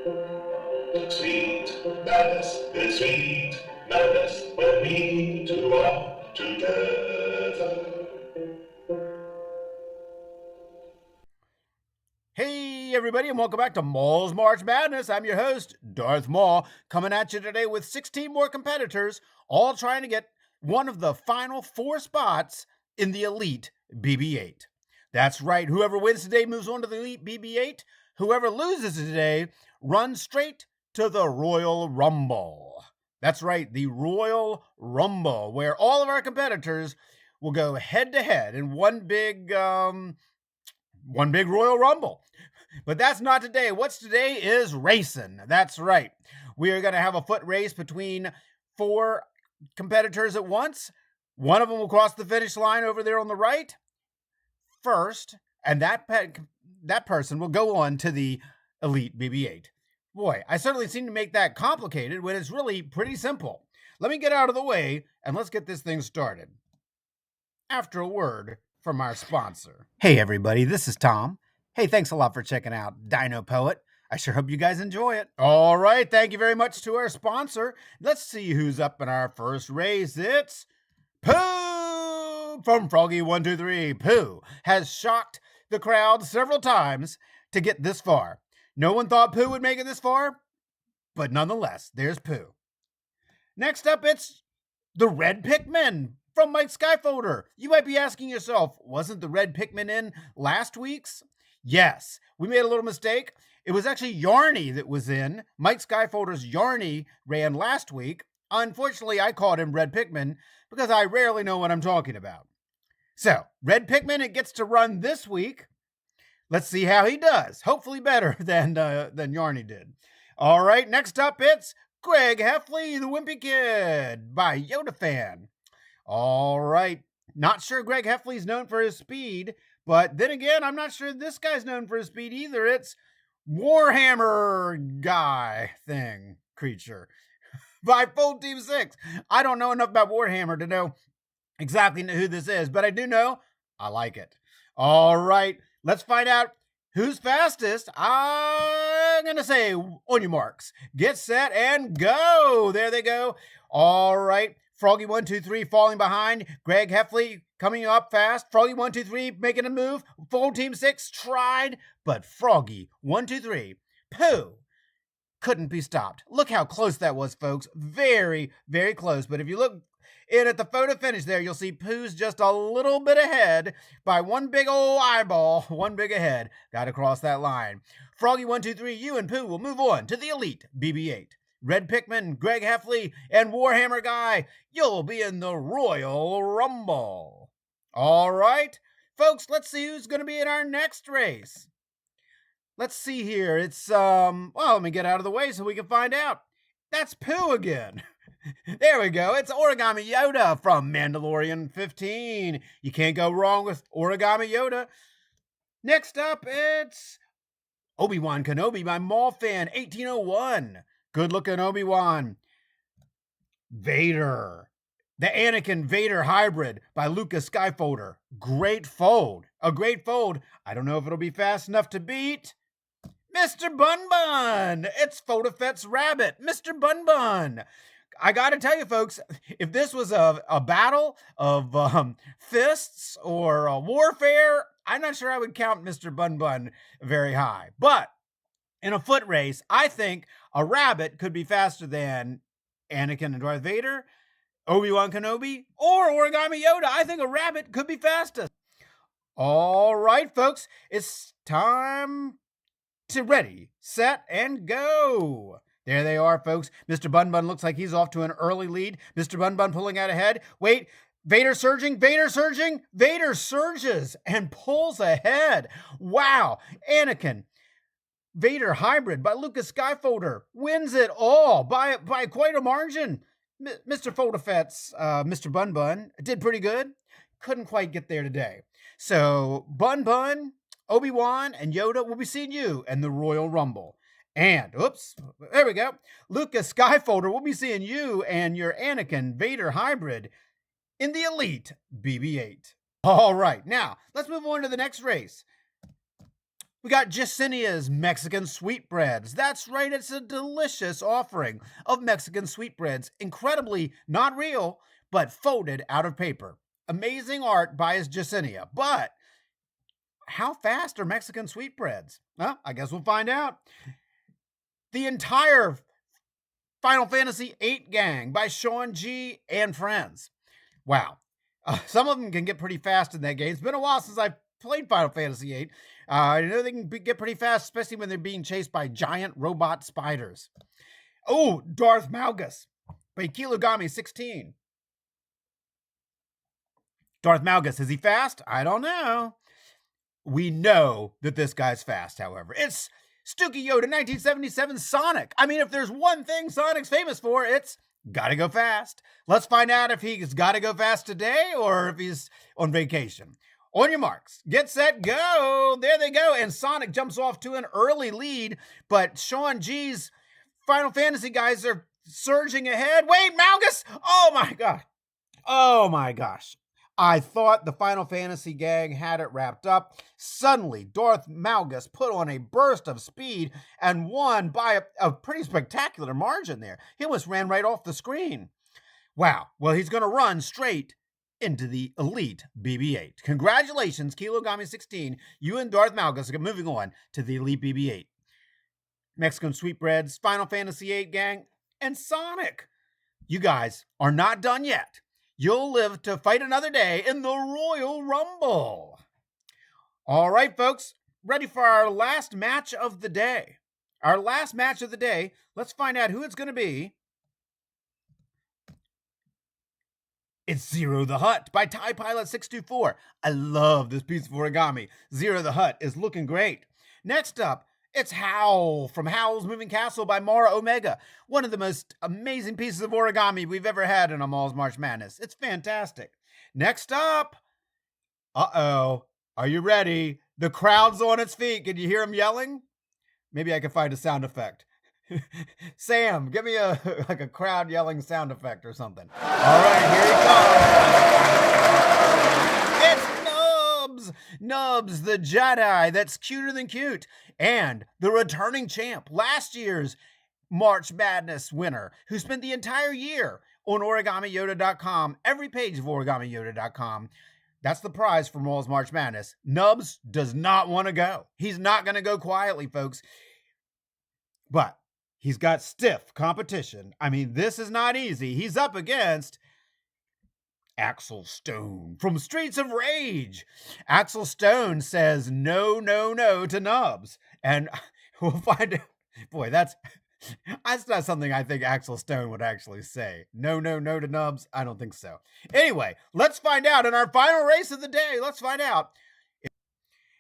Sweet madness is sweet madness when we two are together. Hey everybody, and welcome back to Maul's March Madness. I'm your host, Darth Maul, coming at you today with 16 more competitors, all trying to get one of the final 4 spots in the Elite BB8. That's right, whoever wins today moves on to the Elite BB8. Whoever loses today runs straight to the Royal Rumble. That's right, the Royal Rumble, where all of our competitors will go head to head in one big Royal Rumble. But that's not today. What's today is racing. That's right. We are going to have a foot race between 4 competitors at once. One of them will cross the finish line over there on the right first, and that person will go on to the Elite BB8. Boy, I certainly seem to make that complicated when it's really pretty simple. Let me get out of the way, and let's get this thing started. After a word from our sponsor. Hey everybody, this is Tom. Hey, thanks a lot for checking out Dino Poet. I sure hope you guys enjoy it. All right, thank you very much to our sponsor. Let's see who's up in our first race. It's Pooh from Froggy123. Pooh has shocked the crowd several times to get this far. No one thought Pooh would make it this far, but nonetheless, there's Pooh. Next up, it's the Red Pikmin from Mike Skyfolder. You might be asking yourself, wasn't the Red Pikmin in last week's? Yes, we made a little mistake. It was actually Yarny that was in. Mike Skyfolder's Yarny ran last week. Unfortunately, I called him Red Pikmin because I rarely know what I'm talking about. So, Red Pikmin, it gets to run this week. Let's see how he does. Hopefully better than Yarny did. All right, next up, it's Greg Heffley, the Wimpy Kid by Yoda Fan. All right, not sure Greg Heffley's known for his speed, but then again, I'm not sure this guy's known for his speed either. It's Warhammer guy thing, creature by Full Team 6. I don't know enough about Warhammer to know exactly who this is, but I do know I like it. All right, let's find out who's fastest. I'm going to say on your marks, get set, and go. There they go. All right. Froggy123 falling behind. Greg Heffley coming up fast. Froggy123 making a move. Full Team 6 tried, but Froggy123, Pooh, couldn't be stopped. Look how close that was, folks. Very, very close. But if you look in at the photo finish there, you'll see Pooh's just a little bit ahead by one big old eyeball, one big ahead. Got to cross that line. Froggy123, you and Pooh will move on to the Elite BB8. Red Pikmin, Greg Heffley, and Warhammer Guy, you'll be in the Royal Rumble. All right, folks, let's see who's going to be in our next race. Let's see here. It's, well, let me get out of the way so we can find out. That's Pooh again. There we go. It's Origami Yoda from Mandalorian 15. You can't go wrong with Origami Yoda. Next up, it's Obi-Wan Kenobi by Maul Fan 1801. Good-looking Obi-Wan. Vader. The Anakin Vader hybrid by Lucas Skyfolder. Great fold. A great fold. I don't know if it'll be fast enough to beat Mr. Bun Bun. It's Photofet's Rabbit. Mr. Bun Bun. I got to tell you, folks, if this was a battle of fists or a warfare, I'm not sure I would count Mr. Bun Bun very high. But in a foot race, I think a rabbit could be faster than Anakin and Darth Vader, Obi-Wan Kenobi, or Origami Yoda. I think a rabbit could be fastest. All right, folks, it's time to ready, set, and go. There they are, folks. Mr. Bun Bun looks like he's off to an early lead. Mr. Bun Bun pulling out ahead. Wait, Vader surging, Vader surging. Vader surges and pulls ahead. Wow, Anakin Vader hybrid by Lucas Skyfolder wins it all by quite a margin. Mr. Fotofet's Mr. Bun Bun did pretty good. Couldn't quite get there today. So Bun Bun, Obi-Wan, and Yoda will be seeing you in the Royal Rumble. And, oops, there we go. Lucas Skyfolder will be seeing you and your Anakin Vader hybrid in the Elite BB8. All right, now let's move on to the next race. We got Jasinia's Mexican sweetbreads. That's right, it's a delicious offering of Mexican sweetbreads. Incredibly not real, but folded out of paper. Amazing art by Jasinia. But how fast are Mexican sweetbreads? Well, I guess we'll find out. The entire Final Fantasy VIII gang by Sean G. and friends. Wow. Some of them can get pretty fast in that game. It's been a while since I've played Final Fantasy VIII. I know they can get pretty fast, especially when they're being chased by giant robot spiders. Oh, Darth Malgus by Kilogami 16. Darth Malgus, is he fast? I don't know. We know that this guy's fast, however. It's Stuki Yoda 1977 Sonic. I mean, if there's one thing Sonic's famous for, it's gotta go fast. Let's find out if he's gotta go fast today or if he's on vacation. On your marks, get set, go. There they go. And Sonic jumps off to an early lead, but Sean G's Final Fantasy guys are surging ahead. Wait, Malgus! Oh my God. Oh my gosh. I thought the Final Fantasy gang had it wrapped up. Suddenly, Darth Malgus put on a burst of speed and won by a pretty spectacular margin there. He almost ran right off the screen. Wow. Well, he's going to run straight into the Elite BB8. Congratulations, Kilogami 16. You and Darth Malgus are moving on to the Elite BB8. Mexican Sweetbreads, Final Fantasy VIII gang, and Sonic. You guys are not done yet. You'll live to fight another day in the Royal Rumble. All right, folks, ready for our last match of the day. Our last match of the day, let's find out who it's going to be. It's Zero the Hutt by TIE Pilot 624. I love this piece of origami. Zero the Hutt is looking great. Next up, it's Howl from Howl's Moving Castle by Mara Omega. One of the most amazing pieces of origami we've ever had in a Mall's March Madness. It's fantastic. Next up, are you ready? The crowd's on its feet. Can you hear them yelling? Maybe I can find a sound effect. Sam, give me a crowd yelling sound effect or something. All right, here he comes. It's NUBS! NUBS, the Jedi that's cuter than cute. And the returning champ, last year's March Madness winner, who spent the entire year on origamiyoda.com, every page of origamiyoda.com. That's the prize for Mall's March Madness. NUBS does not want to go. He's not going to go quietly, folks. But he's got stiff competition. I mean, this is not easy. He's up against Axel Stone from Streets of Rage. Axel Stone says no, no, no to NUBS. And we'll find out. Boy, that's not something I think Axel Stone would actually say. No, no, no to NUBS. I don't think so. Anyway, let's find out in our final race of the day. Let's find out.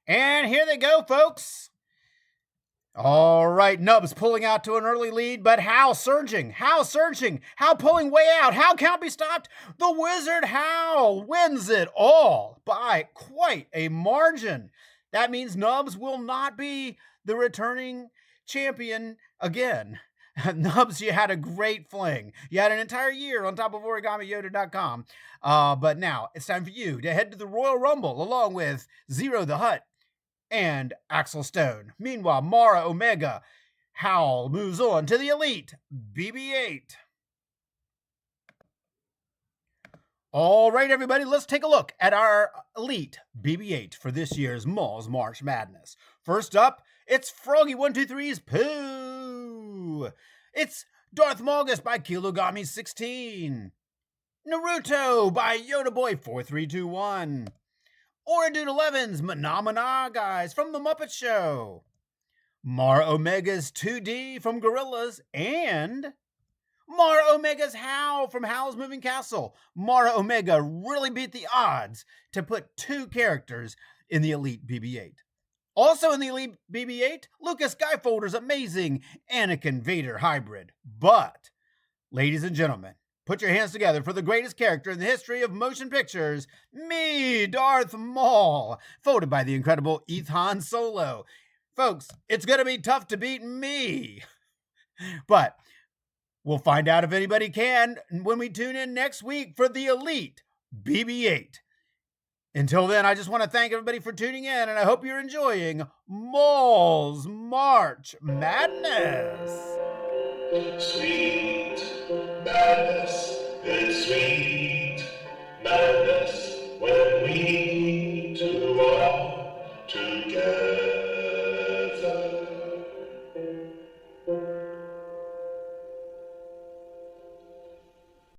And here they go, folks. All right, NUBS pulling out to an early lead, but Hal surging, Hal pulling way out. Hal can't be stopped. The Wizard Hal wins it all by quite a margin. That means NUBS will not be the returning champion again. NUBS, you had a great fling. You had an entire year on top of origamiyoda.com. But now it's time for you to head to the Royal Rumble along with Zero the Hutt and Axel Stone. Meanwhile, Mara Omega, Howl moves on to the Elite BB8. All right, everybody, let's take a look at our Elite BB8 for this year's Mall's March Madness. First up, it's Froggy123's Pooh. It's Darth Malgus by Kilogami 16. Naruto by Yoda Boy 4321. Oradude 11's Mana guys from The Muppet Show. Mara Omega's 2D from Gorillas and Mara Omega's Howl from Howl's Moving Castle. Mara Omega really beat the odds to put two characters in the Elite BB8. Also in the Elite BB8, Lucas Skyfolder's amazing Anakin Vader hybrid. But, ladies and gentlemen, put your hands together for the greatest character in the history of motion pictures, me, Darth Maul, voted by the incredible Ethan Solo. Folks, it's going to be tough to beat me. But we'll find out if anybody can when we tune in next week for the Elite BB8. Until then, I just want to thank everybody for tuning in, and I hope you're enjoying Moles March Madness. Sweet madness.